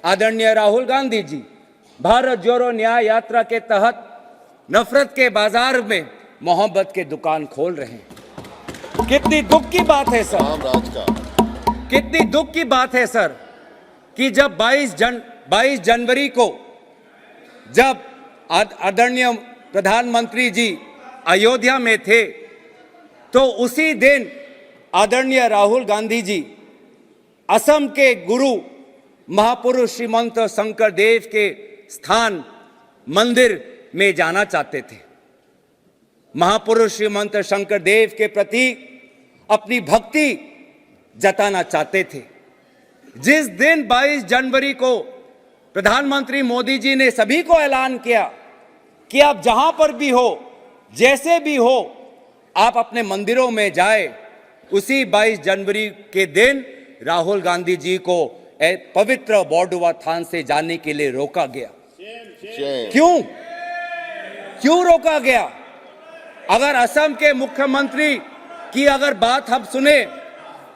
आदरणीय राहुल गांधी जी भारत जोड़ो न्याय यात्रा के तहत नफरत के बाजार में मोहब्बत के दुकान खोल रहे हैं। कितनी दुख की बात है सर, कितनी दुख की बात है सर कि जब 22 जनवरी को जब आदरणीय प्रधानमंत्री जी अयोध्या में थे तो उसी दिन आदरणीय राहुल गांधी जी असम के गुरु महापुरुष श्रीमंत शंकर देव के स्थान मंदिर में जाना चाहते थे। महापुरुष श्रीमंत शंकर देव के प्रति अपनी भक्ति जताना चाहते थे। जिस दिन 22 जनवरी को प्रधानमंत्री मोदी जी ने सभी को ऐलान किया कि आप जहां पर भी हो, जैसे भी हो, आप अपने मंदिरों में जाए, उसी 22 जनवरी के दिन राहुल गांधी जी को पवित्र बॉर्डुआ थान से जाने के लिए रोका गया। क्यों रोका गया? अगर असम के मुख्यमंत्री की अगर बात हम सुने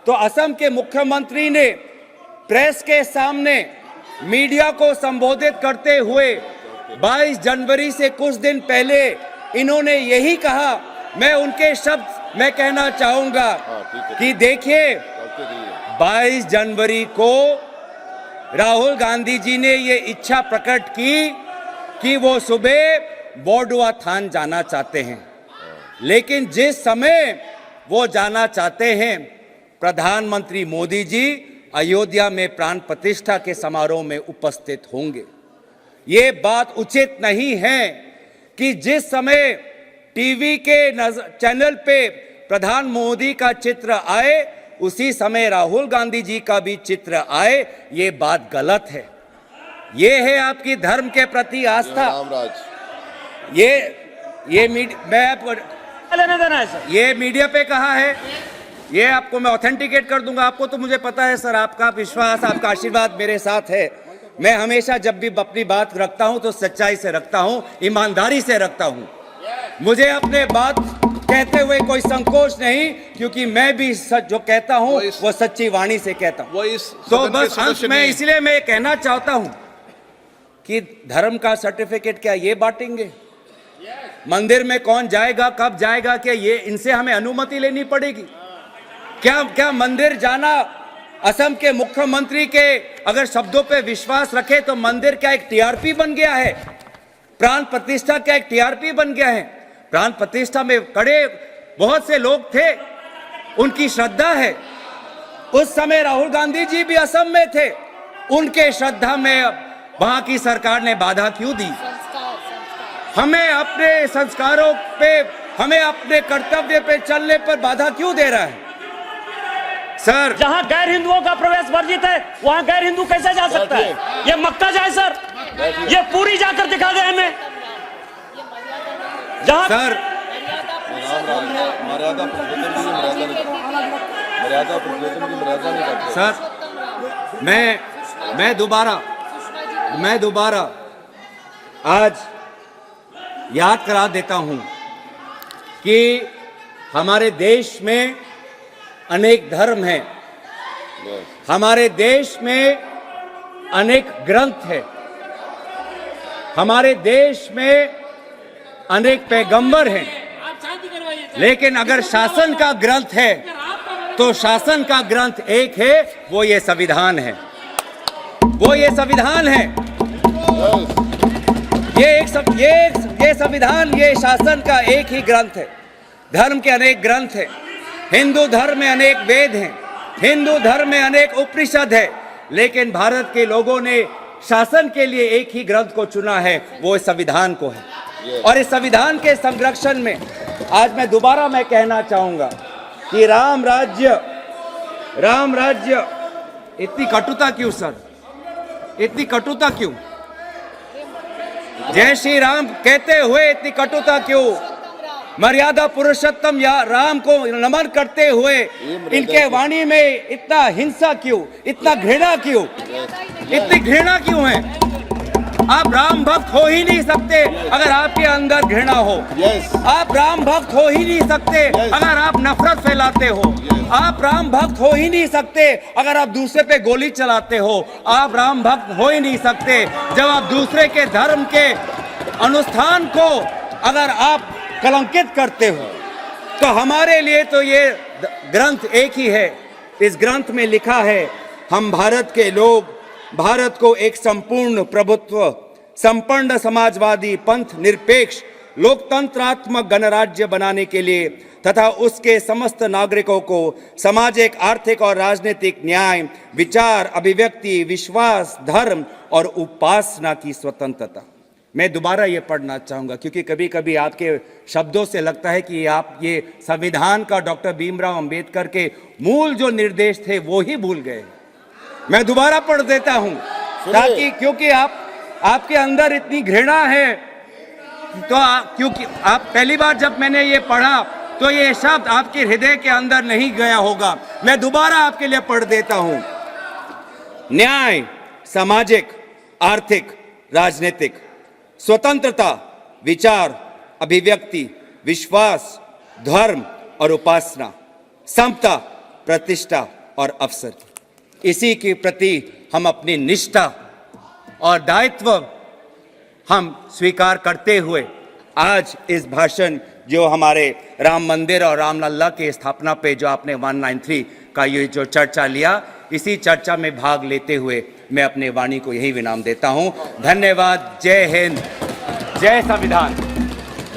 तो असम के मुख्यमंत्री ने प्रेस के सामने मीडिया को संबोधित करते हुए 22 जनवरी से कुछ दिन पहले इन्होंने यही कहा, मैं उनके शब्द मैं कहना चाहूंगा कि देखिए 22 जनवरी को राहुल गांधी जी ने ये इच्छा प्रकट की कि वो सुबह बॉर्डुआ थान जाना चाहते हैं, लेकिन जिस समय वो जाना चाहते हैं प्रधानमंत्री मोदी जी अयोध्या में प्राण प्रतिष्ठा के समारोह में उपस्थित होंगे। ये बात उचित नहीं है कि जिस समय टीवी के चैनल पे प्रधान मोदी का चित्र आए उसी समय राहुल गांधी जी का भी चित्र आए। ये बात गलत है। ये है आपकी धर्म के प्रति आस्था। मैं आपको लेना देना है सर। ये मीडिया पे कहा है, ये आपको मैं ऑथेंटिकेट कर दूंगा। आपको तो मुझे पता है सर, आपका विश्वास, आपका आशीर्वाद मेरे साथ है। मैं हमेशा जब भी अपनी बात रखता हूं तो सच्चाई से रखता हूं, ईमानदारी से रखता हूं। मुझे अपने बात कहते हुए कोई संकोच नहीं, क्योंकि मैं भी सच जो कहता हूं वो सच्ची वाणी से कहता हूं। तो बस अंत में इसलिए मैं कहना चाहता हूं कि धर्म का सर्टिफिकेट क्या ये बांटेंगे? मंदिर में कौन जाएगा, कब जाएगा, क्या ये इनसे हमें अनुमति लेनी पड़ेगी? क्या मंदिर जाना असम के मुख्यमंत्री के अगर शब्दों पे विश्वास रखे तो मंदिर क्या एक टीआरपी बन गया है? प्राण प्रतिष्ठा क्या एक टीआरपी बन गया है? प्राण प्रतिष्ठा में खड़े बहुत से लोग थे, उनकी श्रद्धा है। उस समय राहुल गांधी जी भी असम में थे, उनके श्रद्धा में वहां की सरकार ने बाधा क्यों दी? हमें अपने संस्कारों पे, हमें अपने कर्तव्य पे चलने पर बाधा क्यों दे रहा है सर? जहां गैर हिंदुओं का प्रवेश वर्जित है वहां गैर हिंदू कैसे जा सकता है? ये मक्का जाए सर, ये पूरी जाकर दिखा दे हमें। जहां सर सर मैं दोबारा आज याद करा देता हूं कि हमारे देश में अनेक धर्म हैं, हमारे देश में अनेक ग्रंथ हैं, हमारे देश में अनेक पैगंबर हैं, लेकिन अगर शासन का ग्रंथ है तो शासन का ग्रंथ एक है, वो ये संविधान है। वो ये संविधान है। ये संविधान, ये शासन का एक ही ग्रंथ है। धर्म के अनेक ग्रंथ हैं। हिंदू धर्म में अनेक वेद हैं, हिंदू धर्म में अनेक उपनिषद है, लेकिन भारत के लोगों ने शासन के लिए एक ही ग्रंथ को चुना है, वो इस संविधान को है। और इस संविधान के संरक्षण में आज मैं दोबारा कहना चाहूंगा कि राम राज्य इतनी कटुता क्यों सर? इतनी कटुता क्यों? जय श्री राम कहते हुए इतनी कटुता क्यों? मर्यादा पुरुषोत्तम या राम को नमन करते हुए इनके वाणी में इतना हिंसा क्यों, इतना घृणा क्यों, इतनी घृणा क्यों है? आप राम भक्त हो ही नहीं सकते अगर आपके अंदर घृणा हो। आप राम भक्त हो ही नहीं सकते अगर आप नफरत फैलाते हो। आप राम भक्त हो ही नहीं सकते अगर आप दूसरे पे गोली चलाते हो। आप राम भक्त हो ही नहीं सकते जब आप दूसरे के धर्म के अनुष्ठान को अगर आप कलंकित करते हो। तो हमारे लिए तो ये ग्रंथ एक ही है। इस ग्रंथ में लिखा है, हम भारत के लोग भारत को एक संपूर्ण प्रभुत्व संपन्न समाजवादी पंथ निरपेक्ष लोकतंत्रात्मक गणराज्य बनाने के लिए तथा उसके समस्त नागरिकों को सामाजिक आर्थिक और राजनीतिक न्याय विचार अभिव्यक्ति विश्वास धर्म और उपासना की स्वतंत्रता। मैं दोबारा ये पढ़ना चाहूँगा क्योंकि कभी कभी आपके शब्दों से लगता है कि आप ये संविधान का डॉक्टर भीमराव अंबेडकर के मूल जो निर्देश थे वो ही भूल गए। मैं दोबारा पढ़ देता हूँ ताकि क्योंकि आपके अंदर इतनी घृणा है तो क्योंकि आप पहली बार जब मैंने ये पढ़ा तो ये शब्द आपके हृदय के अंदर नहीं गया होगा। मैं दोबारा आपके लिए पढ़ देता हूँ। न्याय सामाजिक आर्थिक राजनीतिक स्वतंत्रता विचार अभिव्यक्ति विश्वास धर्म और उपासना समता प्रतिष्ठा और अवसर, इसी के प्रति हम अपनी निष्ठा और दायित्व हम स्वीकार करते हुए आज इस भाषण जो हमारे राम मंदिर और रामलला के स्थापना पे जो आपने 193 का ये जो चर्चा लिया, इसी चर्चा में भाग लेते हुए मैं अपने वाणी को यही विराम देता हूं। धन्यवाद। जय हिंद, जय संविधान।